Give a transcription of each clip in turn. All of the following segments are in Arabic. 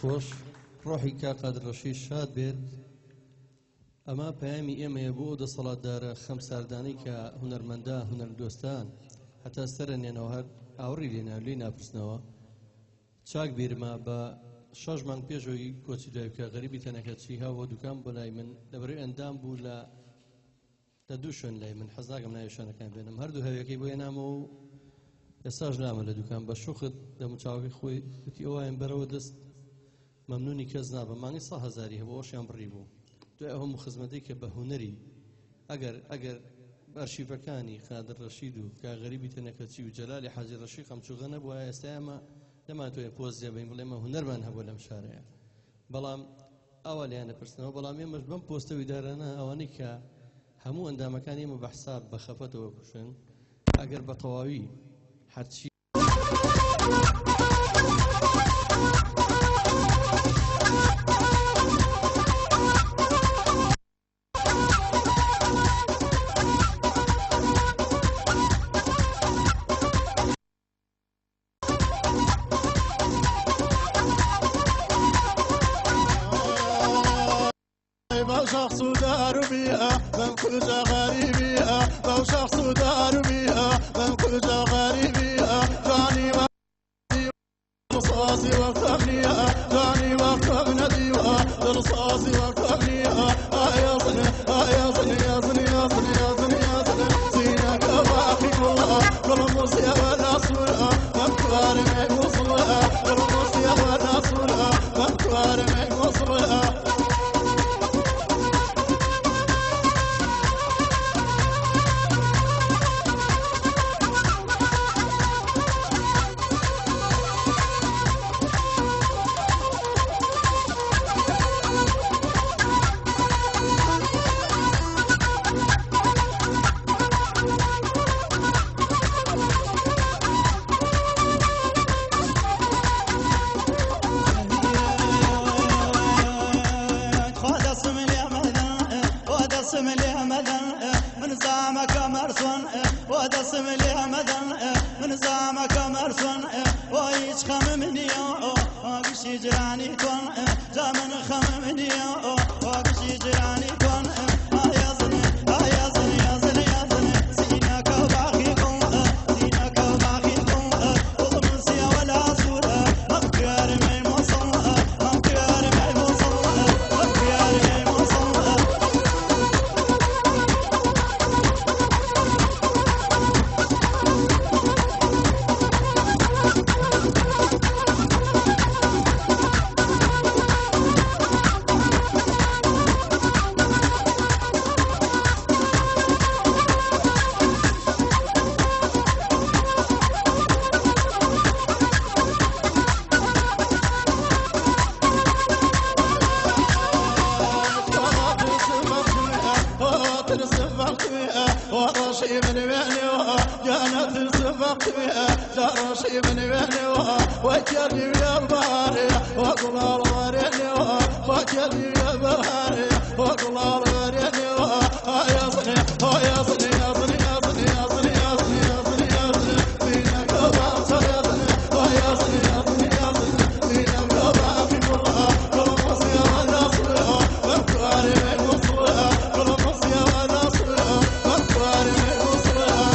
خۆش ڕۆحی کاقادر ڕەشید شاد بێت. ئەمە پەیامی ئێمەیە بۆ دەسەڵاتدارە خەمساردانەی کە هونەرمەندان هونەردۆستان هەتا سەرە نێنەوە هەر ئاوڕی لێنا لێی ناپرسنەوە. چاک بیرمە بە 6 مانگ پێشەوەی کۆچی دوای بکە غەریبی تەنەکەچی هاوە دوکان بۆ لای من لەبەرەوەی ئەندام بوو لە دوو شوێن لای من حەز ناکەم ناوێشانەکان بێنم هەردوو هەوێکەی بۆ هێنامەوە و ئێستاش نامە لە دوکان بە شوخت دەموچاوی خۆی وتی ئەوایان بەرەوە دەست مەمنونی کەس نابە مانگی 100,000 هەبوو ئەوشیان بڕی بوو دوای ئەوە خزمەتەی کە بە هونەری ئەگەر ئەرشیفەکانی قادر ڕەشید و کاغەریبی تەنەکەچی و جەلالی حاجی ڕەشید قەمچوغە نەبووە ئێستا ئێمە نەماتوێت پۆزیە بین بڵێ ئێمە هونەرمان هەبوو لەم شارەیە بەڵام ئەوە لیان نەپرسنەوە بەڵام ئێمەش بەم پۆستە ویدارانە ئەوانەی کە هەموو ئەندامەکانی ئێمە بە حساب بە خەفەتەوە کوشن ئەگەر بە تەواوی هەرچی شخص دار بيها من كل غريبيها لو شخص دار بيها من كل غريبيها جاني رصاصي وقتنيها جاني وقتنا ديوها رصاصي وقتنيها يا صني يا صني يا صني يا صني يا صني يا صني زينك باقي كلها كل مصيا وناصرها مكوار من وصلها كل مصيا وناصرها مكوار من وصلها من زعمك مرسون ودسم لي مدن من زعمك مرسون ويش خم مني وقشي جراني كون جامن خم مني وقشي جراني كون يا زني يا زني يا زني يا زني زينك باقي كون زينك باقي كون وضمسي ولا صورة مكيار من مصر مكيار من مصر مكيار من مصر ورشي من بيني كانت السبق بها جرشي من بيني وكلي يا باري وقل الوريني وكلي يا باري وقل الوريني يا صني يا صني يا صني يا صني يا صني يا صني يا صني يا صني زينك باصر يا صني يا صني يا صني يا صني زينك باقي كلها كل مصير وناصرها مكواري من وصلها كل مصير وناصرها مكواري من وصلها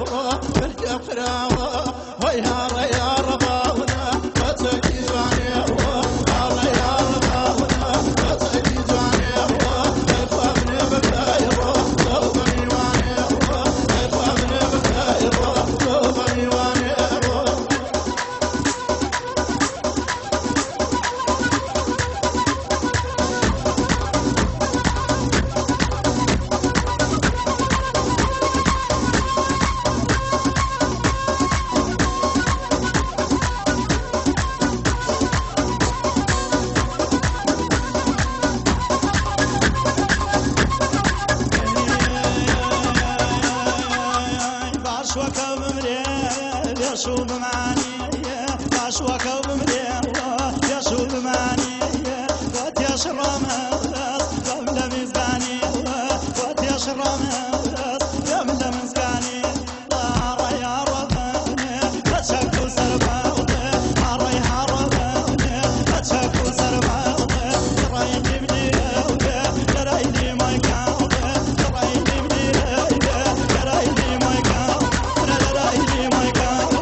بالكفراوة ويا يا رباونا فتكي زواني الله يا رباونا فتكي زواني الفابني بكايرو صوبني واني الفابني بكايرو صوبني واني يشوب معاني عشوك وبمليه يشوب معاني وتيشرم قبل مزقاني وتيشرم قبل مزقاني طار يا رباني اتشكو سرباوطي طار يا رباني اتشكو سرباوطي رايدي بليه رايدي ما يكاوطي رايدي بليه رايدي ما يكاوطي رايدي ما يكاوطي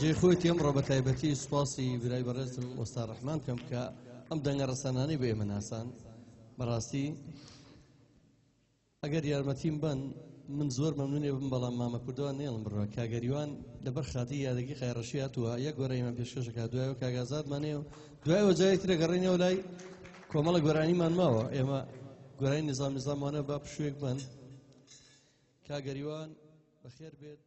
جێ خۆیەتی ئەمڕۆ بە تایبەتی سوپاسی برای بەڕێزم وەستا ڕەحمان بکەم کە ئەم دەنگە ڕەسەنانەی بە ئێمە ناسان بەڕاستی ئەگەر یارمەتیم بن من زۆر مەمنونێ بم بەڵام مامە کوردەوە نێڵم بڕوە کاگەریوان لەبەر خاتی یادەگی خایڕەشی هاتووە یەک گۆرە ئێمە پێشکەشەکە دوایەوە کاگازادمانێ و دوایەوە جایەکی دەگەڕێنەوە لای کۆمەڵە گۆرانیمان ماوە ئێمە گۆرانی نظاموانە با پشوێک بن کاگەریوان بەخێر بێت.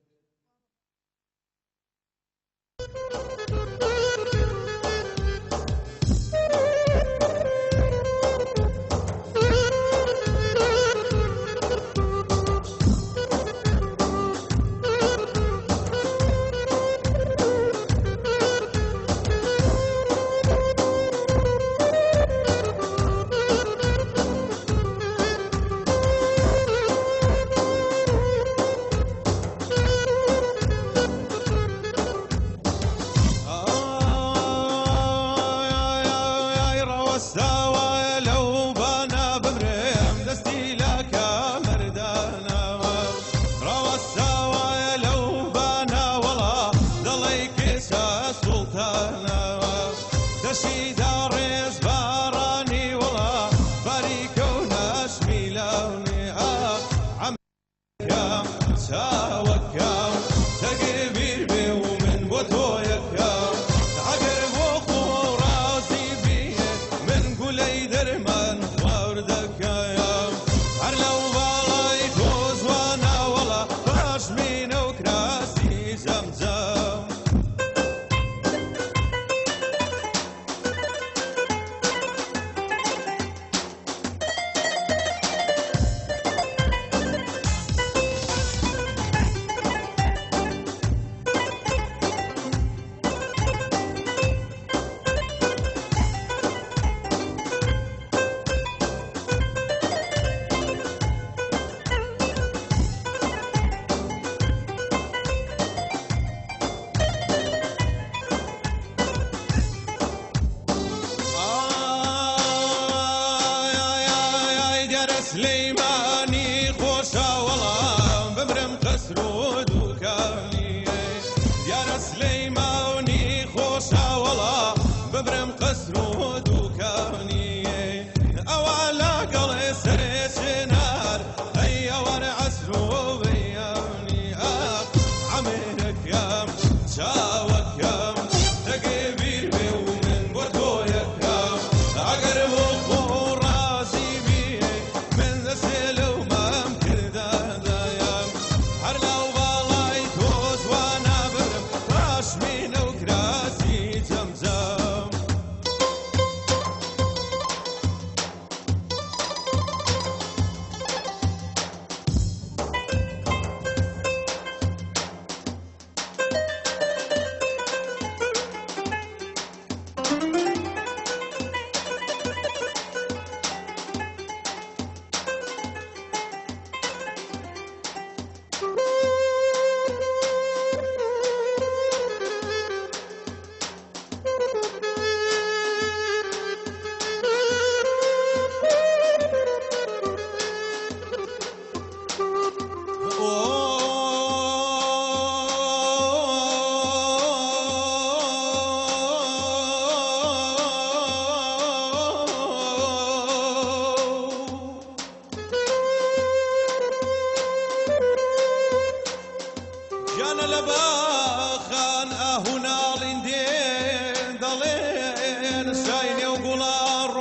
جانا لباخان أهونالين دين دلين سايني وقولار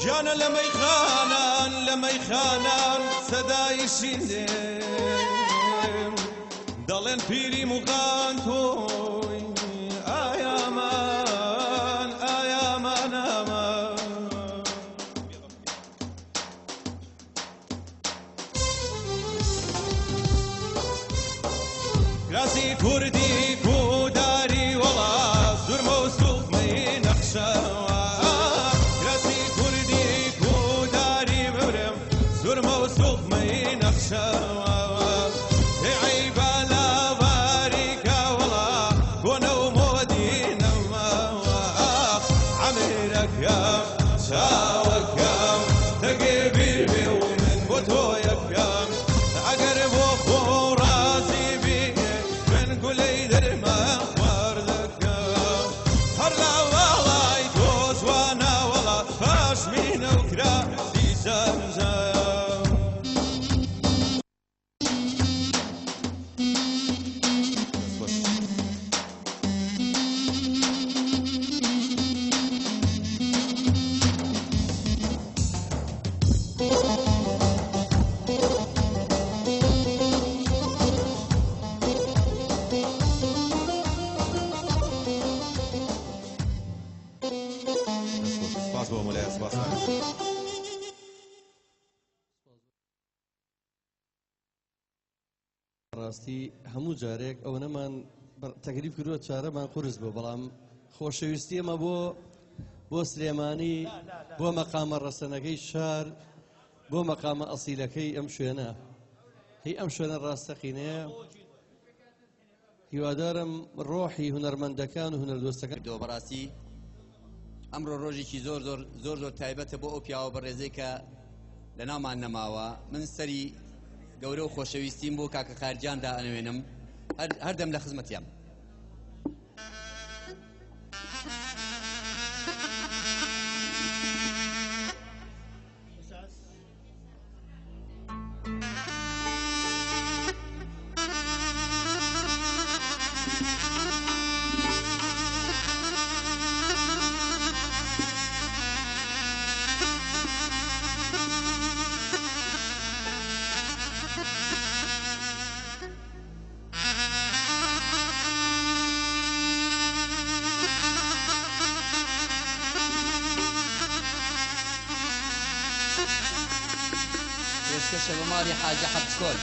جانا لميخانان سداي سيندين دلين بيري مغانتوي آيامان آيامان آمان راسي كردي كوداري والله زور موسوق مي نخشوا راسي كردي كوداري مبرم زور موسوق مي نخشوا عيب لا باريكا والله كونو مودينا عمرك يا شاوك يا تقبيل بي ومن بوتويك يا أقرب وخوراسي بي من كلي درما وردك هر لا والله يتوس وانا والله فاش مين وكرا دي زمزم سپاس بۆ مولای سپاس ڕاستی هەموو جارێک ئەو نەمان تەکلیف کردووە چارەمان قورس بوو بەڵام خۆشەویستی ئەمە بۆ سلێمانی بۆ مەقامە ڕەسەنەکەی شار بۆ مەقامە ئەسیلەکەی ئەم شوێنە هی ئەم شوێنە ڕاستەقینەیە هیوادارم ڕۆحی هونەرمەندەکان و هونەردۆستەکان دۆ بەڕاستی ئەمڕۆ ڕۆژێکی زۆر تایبەتە بۆ ئەو پیاوە بەڕێزەی کە لە ناومان نەماوە من سەری گەورە و خۆشەویستیم بۆ کاکە خارجیاندا ئەنوێنم هەردەم لە خزمەتیام پێشکەشە بە ماڵی حاجە حەبچکۆل